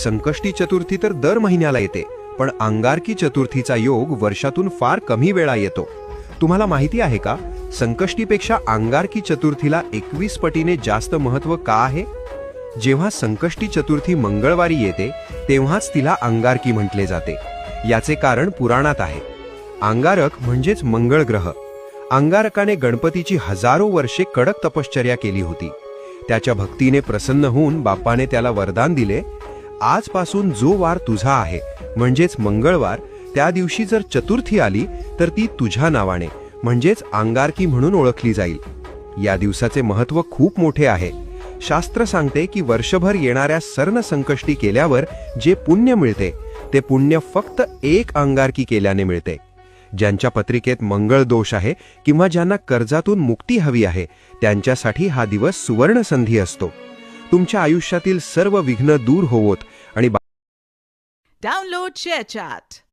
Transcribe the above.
संकष्टी चतुर्थी तर दर महिन्याला येते, पण अंगारकी चतुर्थीचा योग वर्षातून फार कमी वेळा येतो. तुम्हाला माहिती आहे का, संकष्टीपेक्षा अंगारकी चतुर्थीला 21 पटीने जास्त महत्त्व का आहे? जेव्हा संकष्टी चतुर्थी मंगळवारी येते तेव्हाच तिला अंगारकी म्हटले जाते. याचे कारण पुराणात आहे. अंगारक म्हणजेच मंगळ ग्रह. अंगारकाने गणपतीची हजारो वर्षे कडक तपश्चर्या केली होती. त्याच्या भक्तीने प्रसन्न होऊन बाप्पाने त्याला वरदान दिले, आजपासून जो वार तुझा आहे म्हणजेच मंगळवार, त्या दिवशी जर चतुर्थी आली तर ती तुझ्या नावाने म्हणजेच अंगारकी म्हणून ओळखली जाईल. या दिवसाचे महत्त्व खूप मोठे आहे. शास्त्र सांगते की वर्षभर येणाऱ्या सर्ण संकष्टी केल्यावर जे पुण्य मिळते ते पुण्य फक्त एक अंगारकी केल्याने मिळते. ज्यांच्या पत्रिकेत मंगळ दोष आहे किंवा ज्यांना कर्जातून मुक्ती हवी आहे त्यांच्यासाठी हा दिवस सुवर्ण संधी असतो. तुमच्या आयुष्यातील सर्व विघ्न दूर होवोत आणि Download ShareChat.